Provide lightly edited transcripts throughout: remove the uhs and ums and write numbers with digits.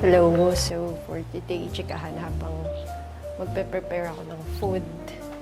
Hello. So, for today, chikahan habang magpe-prepare ako ng food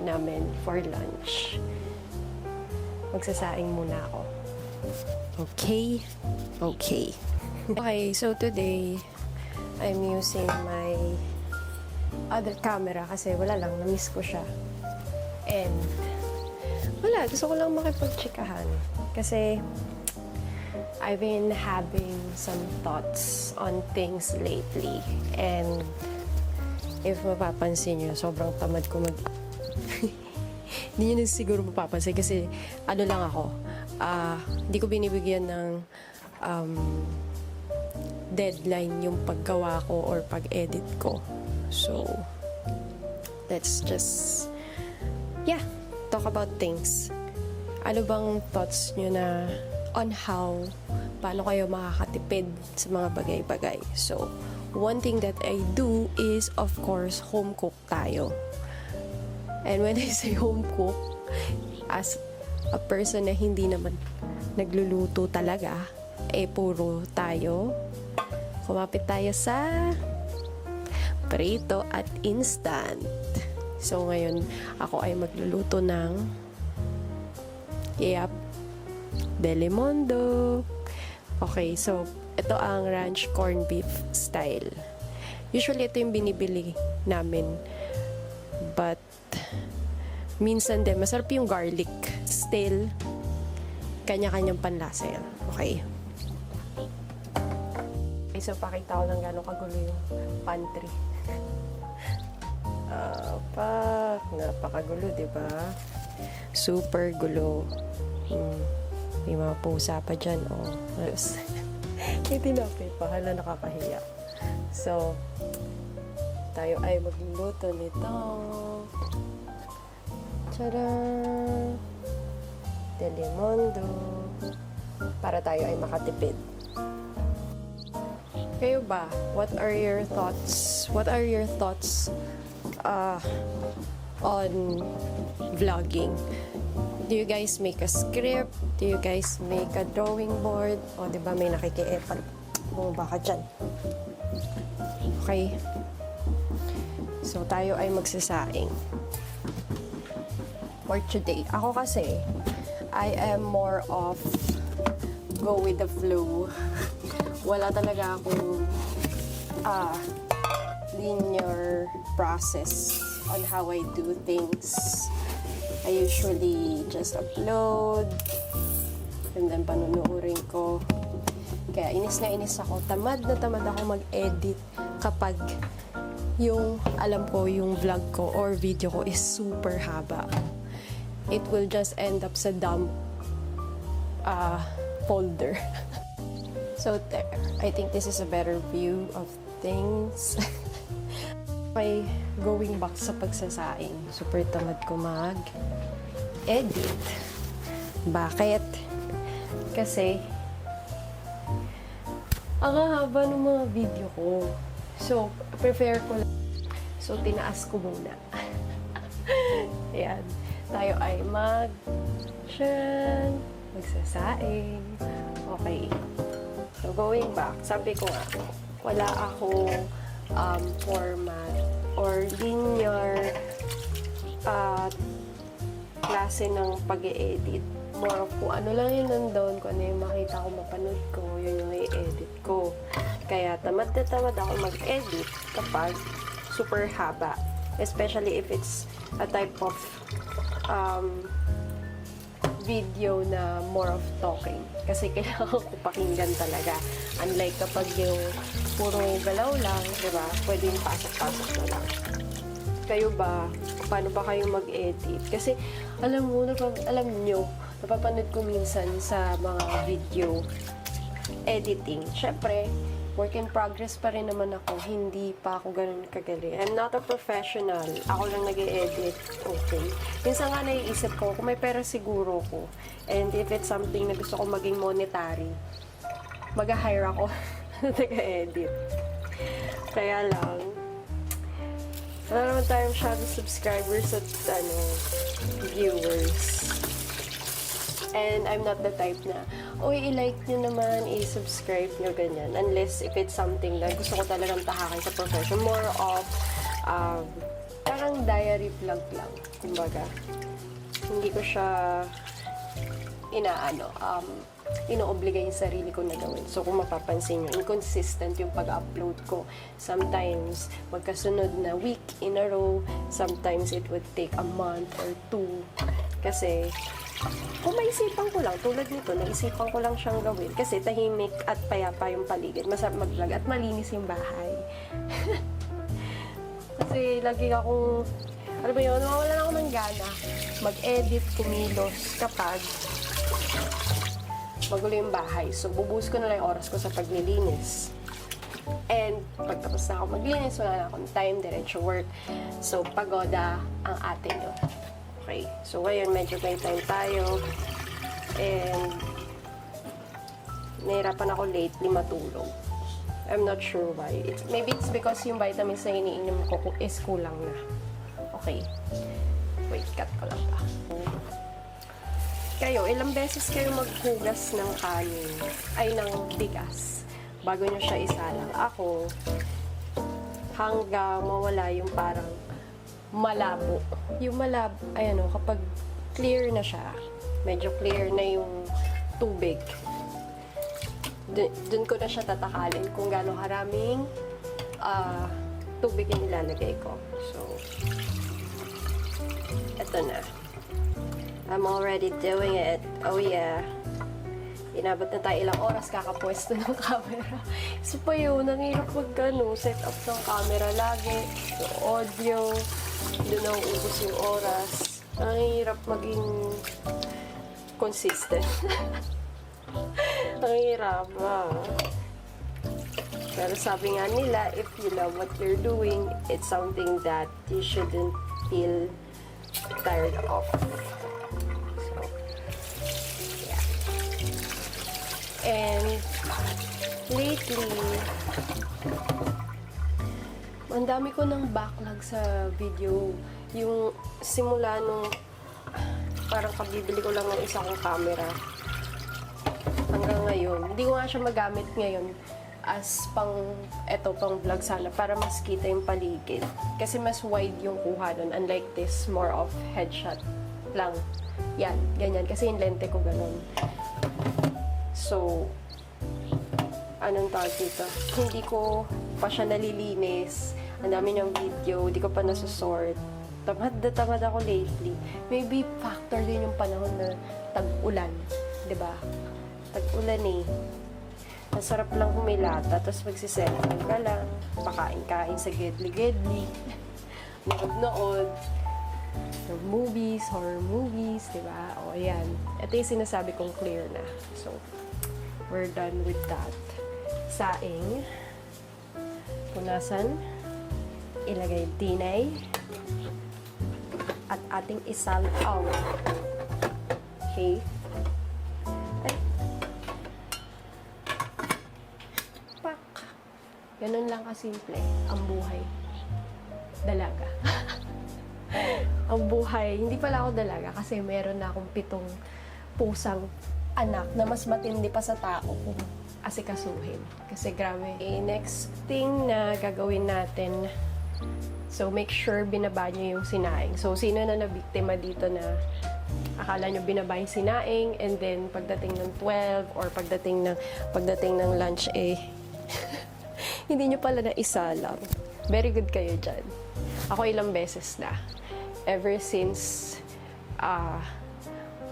namin for lunch. Magsasaing muna ako. Okay? Okay. Okay, so today, I'm using my other camera kasi wala lang, na-miss ko siya. And, wala, gusto ko lang makipagchikahan. Kasi, I've been having some thoughts on things lately. And if mapapansin nyo, sobrang tamad ko mag... Hindi nyo siguro mapapansin kasi ano lang ako, hindi ko binibigyan ng deadline yung paggawa ko or pag-edit ko. So, let's just, talk about things. Ano bang thoughts nyo na on how, paano kayo makakatipid sa mga bagay-bagay. So, one thing that I do is, of course, home cook tayo. And when I say home cook, as a person na hindi naman nagluluto talaga, puro tayo, kumapit tayo sa prito at instant. So, ngayon, ako ay magluluto ng Delimundo. Okay, so ito ang ranch corned beef style. Usually ito yung binibili namin. But minsan din masarap yung garlic. Still kanya-kanyang panlasa yan. Okay. Okay, so pakita ko lang gano'ng kagulo yung pantry. Napakagulo, diba? Super gulo. May mga pusa pa dyan, oh. May tinapay pa, hala nakakahiya. So, tayo ay magluluto nito. Tcharam! Delimundo. Para tayo ay makatipid. Kayo ba? What are your thoughts? What are your thoughts on vlogging? Do you guys make a script? Do you guys make a drawing board? O, diba may nakiki-epal? Bumaba ka dyan. Okay. So, tayo ay magsasaing. For today. Ako kasi, I am more of go with the flow. Wala talaga akong linear process on how I do things. I usually just upload and then panunuorin ko. Kaya inis na inis ako. Tamad na tamad ako mag-edit kapag yung alam ko yung vlog ko or video ko is super haba. It will just end up sa dump folder. So there. I think this is a better view of things. Okay, going back sa pagsasaing. Super tamad ko mag-edit. Bakit? Kasi, ang haba ng mga video ko. So, prefer ko lang. So, tinaas ko muna. Ayan. Tayo ay magsasaing. Okay. So, going back. Sabi ko nga, wala akong format or linear klase ng pag-e-edit. More of kung ano lang yun nandun, kung ano yung makita ko, mapanood ko, yun yung i-edit ko. Kaya tamad na tamad ako mag-edit kapag super haba. Especially if it's a type of video na more of talking. Kasi kailangan ko pakinggan talaga. Unlike kapag yung puro galaw lang, diba? Pwede yung pasok-pasok na lang. Kayo ba? Paano ba kayo mag-edit? Kasi alam nyo, napapanood ko minsan sa mga video editing. Syempre, work in progress pa rin naman ako. Hindi pa ako ganun kagaling. I'm not a professional. Ako lang nag-e-edit. Okay. Minsan nga naiisip ko, kung may pera siguro ko. And if it's something na gusto ko maging monetary, mag-hire ako na nag-e-edit. Kaya lang, wala naman tayong masyadong subscribers at viewers. And I'm not the type na, uy, i-like nyo naman, i-subscribe nyo, ganyan. Unless if it's something na gusto ko talagang tahakin sa profession. More of, parang diary vlog lang. Kumbaga, hindi ko siya ino-obligate yung sarili ko na gawin. So, kung mapapansin nyo, inconsistent yung pag-upload ko. Sometimes, magkasunod na week in a row. Sometimes, it would take a month or 2. Kasi, kung maisipan ko lang, tulad nito, naisipan ko lang siyang gawin. Kasi tahimik at payapa yung paligid. Masarap mag-vlog at malinis yung bahay. Kasi lagi akong, ano ba yun, nawawalan ako ng gana mag-edit, kumilos kapag magulo yung bahay. So, bubuhos ko na lang yung oras ko sa paglilinis. And, pagtapos na ako maglinis, wala na akong time, diretso work. So, pagoda ang ate nyo. Okay. So, ngayon, medyo may time tayo. And, nahirapan ako lately matulog. I'm not sure why. Maybe it's because yung vitamins na iniinom ko is kulang na. Okay. Wait, cut ko lang pa. Kayo, ilang beses kayo maghugas ng kanin, ay ng bigas, bago nyo siya isalang. Ako, hanggang mawala yung parang malabo. Yung malabo, ayan o, kapag clear na siya, medyo clear na yung tubig, dun ko na siya tatakalin kung gaano karaming tubig yung nilalagay ko. So, eto na. I'm already doing it. Oh yeah. Inabot na tayo ilang oras kakapwesto ng camera. So pa yun, nanghirap set up ng camera lagi. Yung audio, doon na ubos yung oras. Ang hirap maging consistent. Ang hirap Pero sabi nga nila, if you love what you're doing, it's something that you shouldn't feel tired of. So, yeah. And lately, ang dami ko ng backlog sa video. Yung simula nung parang kabibili ko lang ng isa kong camera hanggang ngayon. Hindi ko nga siya magamit ngayon as pang vlog sana para mas kita yung paligid. Kasi mas wide yung kuha nun. Unlike this, more of headshot lang. Yan, ganyan. Kasi yung lente ko ganun. So, anong tawag dito? Hindi ko pa siya nalilinis. Ang dami ng video, hindi ko pa nasusort. Tamad na tamad ako lately. Maybe factor din yung panahon na tag-ulan. 'Di ba? Tag-ulan eh. Masarap lang humilata, tapos magsiselfie ka lang, pakain-kain sa gedli-gedli, nood-nood, ng movies, horror movies, di ba? O, ayan. Ito yung sinasabi kong clear na. So, we're done with that. Saing. Punasan. Ilagay tinay. At ating isalaw. Okay. Ganun lang kasimple ang buhay. Dalaga. Ang buhay, hindi pala ako dalaga kasi meron na akong 7 pusang anak na mas matindi pa sa tao kung asikasuhin. Kasi grabe. Okay, next thing na gagawin natin, so make sure binaba nyo yung sinaing. So, sino na nabiktima dito na akala nyo binaba yung sinaing and then pagdating ng 12 or pagdating ng lunch hindi nyo pala na isalang. Very good kayo dyan. Ako ilang beses na. Ever since,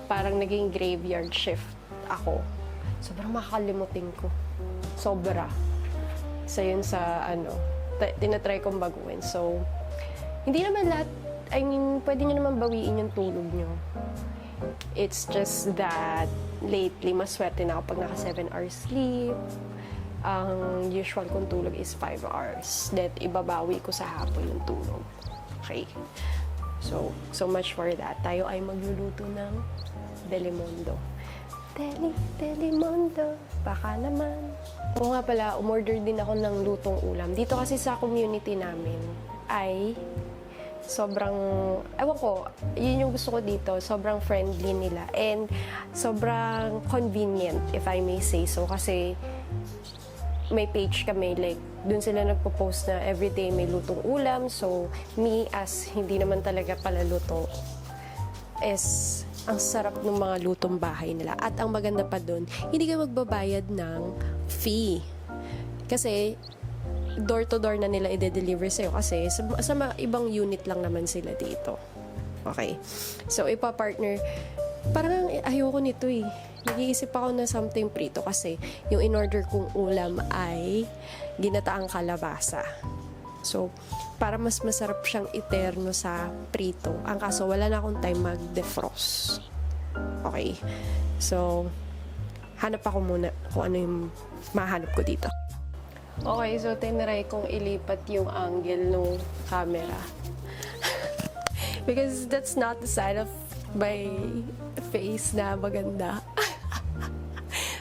parang naging graveyard shift ako. Sobrang makakalimutin ko. Sobra. Isa yun sa, tinatry kong baguhin. So, hindi naman lahat, pwede nyo naman bawiin yung tulog nyo. It's just that, lately, mas swerte na ako pag naka 7 hours sleep. Ang usual kong tulog is 5 hours. That ibabawi ko sa hapon yung tulog. Okay. So much for that. Tayo ay magluluto ng Delimondo. Delimondo. Baka naman. Oo nga pala, umorder din ako ng lutong ulam. Dito kasi sa community namin ay sobrang, ewan ko, yun yung gusto ko dito, sobrang friendly nila, and sobrang convenient, if I may say so, kasi may page kami, like, dun sila nagpo-post na everyday may lutong ulam, so me, as hindi naman talaga pala luto, is ang sarap ng mga lutong bahay nila. At ang maganda pa dun, hindi ka magbabayad ng fee. Kasi, door-to-door na nila i-deliver sa'yo. Kasi, sa ibang unit lang naman sila dito. Okay. So, ipa-partner, parang ayoko nito eh. Nag-iisip ako na something prito kasi yung in-order kong ulam ay ginataang kalabasa. So, para mas masarap siyang iterno sa prito. Ang kaso, wala na akong time mag-defrost. Okay. So, hanap ako muna kung ano yung mahanap ko dito. Okay, so tinry kong ilipat yung angle ng camera. Because that's not the side of my face na maganda.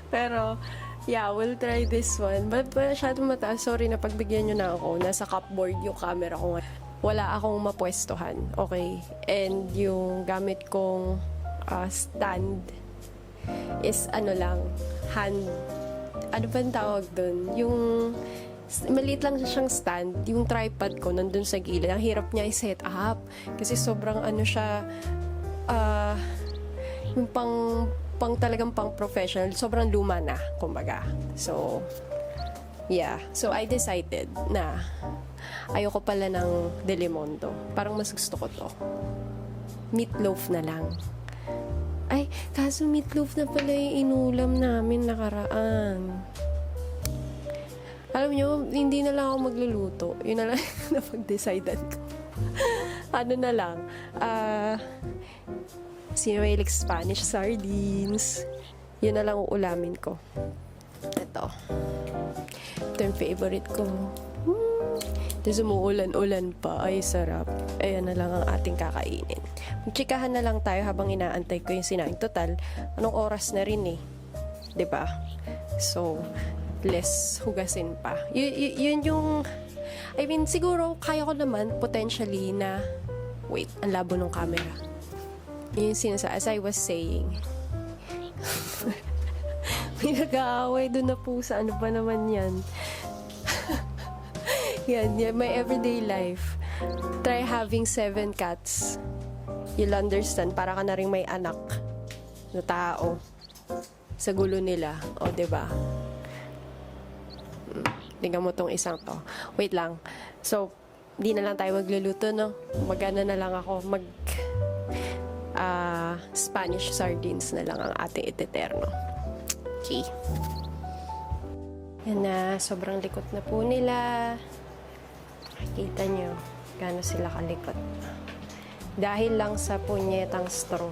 Pero, yeah, we'll try this one. But masyadong mataas. Sorry na pagbigyan nyo na ako. Nasa cupboard yung camera ko. Wala akong mapwestuhan. Okay? And yung gamit kong stand is ano lang, ano ba ang tawag dun? Yung maliit lang siyang stand, yung tripod ko nandun sa gilid. Ang hirap niya i-set up. Kasi sobrang ano siya, yung pang talagang pang professional, sobrang luma na, kumbaga. So, yeah. So, I decided na ayoko pala ng Delimondo. Parang mas gusto ko to. Meatloaf na lang. Ay, kaso meatloaf na pala yung inulam namin nakaraan. Alam nyo, hindi na lang ako magluluto. Yun na lang na pag-decidean ko. Ano na lang, like Spanish sardines. Yun na lang uulamin ko. Ito yung favorite ko. Tapos umuulan-ulan pa. Ay, sarap. Ayan na lang ang ating kakainin. Magtsikahan na lang tayo habang inaantay ko yung sinaing. Total, anong oras na rin eh. 'Di ba? So, less hugasin pa. Yun yung, I mean, siguro kaya ko naman potentially na, wait, ang labo ng camera. Yun yung as I was saying. May nag-aaway doon na pusa. Ano ba naman yan? Yan, my everyday life. Try having 7 cats. You'll understand. Para ka na rin may anak na tao sa gulo nila. O, diba? Tingnan mo tong isang to. Wait lang. So, di na lang tayo magluluto, no? Magana na lang ako. Spanish sardines na lang ang ating iteterno. Okay. Yan na. Sobrang likot na po nila. Kita nyo gaano sila kalikot. Dahil lang sa punyetang straw.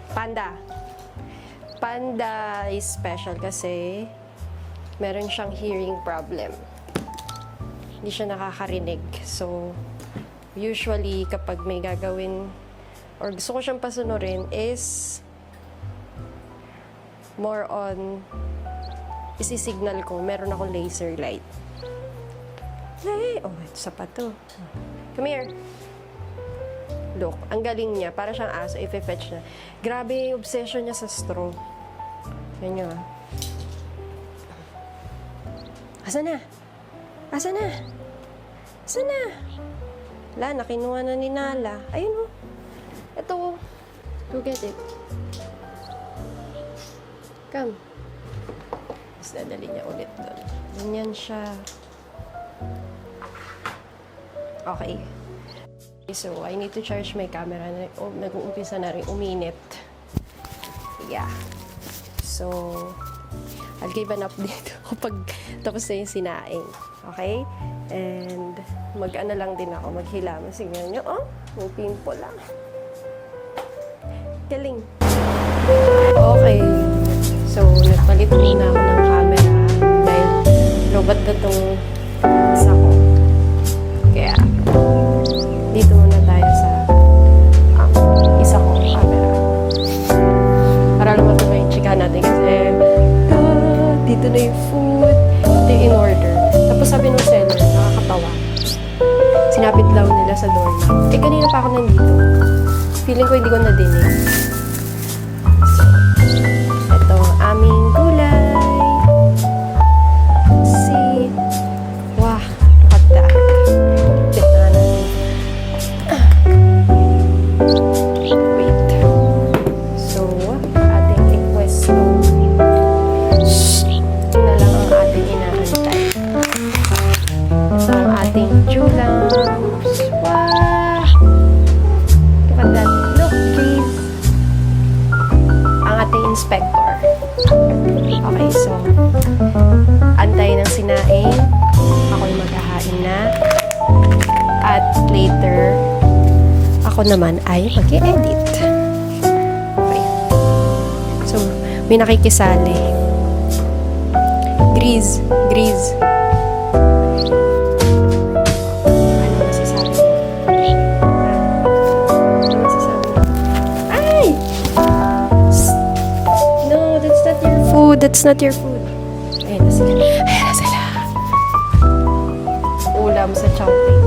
Panda. Panda is special kasi meron siyang hearing problem. Hindi siya nakakarinig. So, usually kapag may gagawin or gusto ko siyang pasunurin is more on isi-signal ko. Meron akong laser light. Hey! Oh, ito sapat to. Come here. Look, ang galing niya. Para siyang aso, i-fetch na. Grabe yung obsession niya sa straw. Yan nyo, Asa na? Asa na? Asa na? Wala, nakinuha na ni Nala. Ayun o. Ito o. Go get it. Come. Tapos dadali niya ulit doon. Ganyan siya. Okay. So, I need to charge my camera. Nag-uumpisa na rin uminit. Yeah. So, I'll give an update kapag tapos na yung sinaing. Okay? And, mag-ano lang din ako, maghilamos. Tingnan nyo, oh, may pimple lang. Galing. Okay. So, nagpalit muna ako ng camera dahil lobat na tong isa ko. Kaya, dito muna tayo sa isa kong camera. Para naman ito may chika natin kasi dito na yung food, ito yung in-order. Tapos sabi ng seller, nila sa doorknob. Eh, kanina pa ako nandito. Feeling ko hindi ko nadinig. So, ito ang aming gulay. See? Wow, look at that. Tignan natin. Wait. So, ating i-pwesto. Ito na lang ang ating inaantay. Ito ang ating julams. Wow! Look at that. Look, please. Ang ating inspector. Okay, so, antay ng sinaing. Ako'y maghahain na. At later, ako naman ay mag-i-edit. Okay. So, may nakikisali. Grease. Ano masasabi? Ano masasabi? Ay! No, that's not your food. That's not your food. Ayun na sila. Ayun na sila. Ulam sa chopping.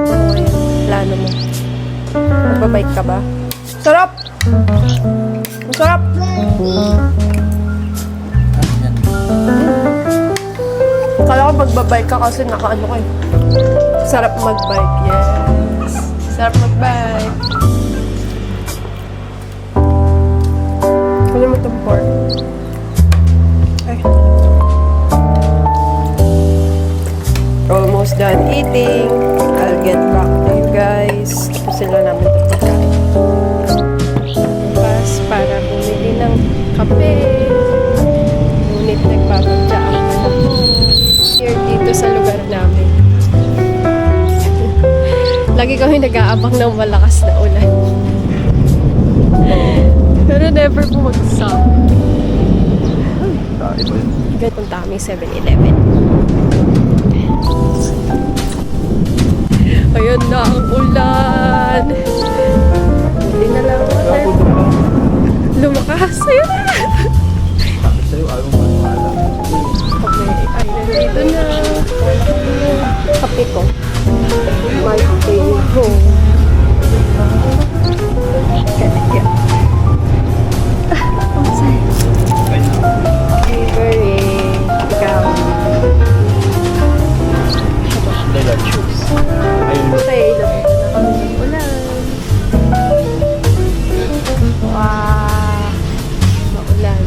Ano yun? Plano mo. Magbabike ka ba? Sarap! Ang sarap! Kala ko magbabike ka kasi nakaano ko eh. Sarap magbike, yes. Sarap magbike. Kunin mo itong pork. Ay. Almost done eating. I'll get back to you guys. Tapusin lang namin ito pagkain. Bukas para bumili ng kape. Ngunit nagbabadya ang panahon. Here dito sa lugar namin. Lagi kami nag-aabang ng malakas na ulan. Pero never bumagsak. Punta kami 7-Eleven. Ayun na ang ulan. Hindi na lang ulan. Lumakas. Ayun na. Okay, ay nandito na. Wala ko yung kape ko. My favorite. Kaya. Ang saya. Favorite. Ikaw. Okay, lapit na kami ng ulan. Wow. Maulan.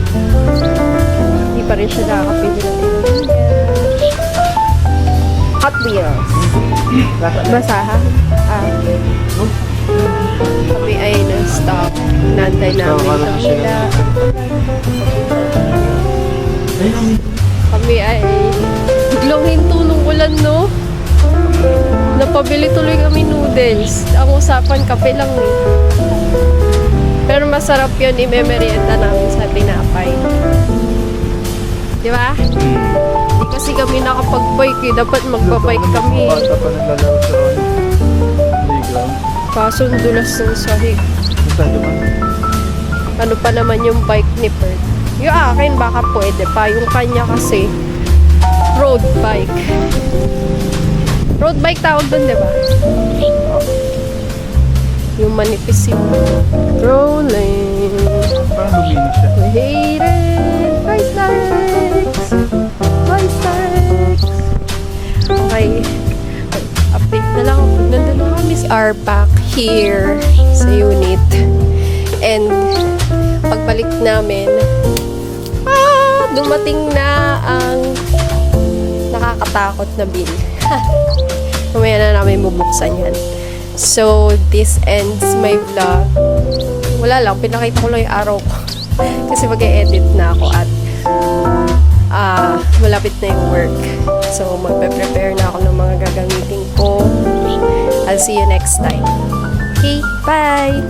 Hindi pa rin siya nakakapili ng inumin. Hot Wheels. Basahan? Kami ay na-stop. Nantay namin sa Manila. Kami ay biglang hinto nung ulan, no? Napabili tuloy kami noodles. Ang usapan, kape lang eh. Pero masarap yun, i-merienda namin sa tinapay. Di ba? Di kasi kami nakapag-bike eh. Dapat magbabike kami. Bata pa naglalaro sa playground. Kaso ang dulas ng sahig. Masyado man. Ano pa naman yung bike ni Pert? Yung akin baka pwede pa. Yung kanya kasi road bike. Road bike tawag doon, di ba? Yung manipis yung rolling. Parang luminis siya. We hate it. Price tags. Price tags. Okay. Update na lang. Nandun na kami. We are back here sa unit. And pagbalik namin, dumating na ang nakakatakot na bill. Mamaya na namin bubuksan yan. So, this ends my vlog. Wala lang, pinakita ko lang yung araw ko. Kasi mag-e-edit na ako at malapit na yung work. So, magpe-prepare na ako ng mga gagamitin ko. I'll see you next time. Okay, bye!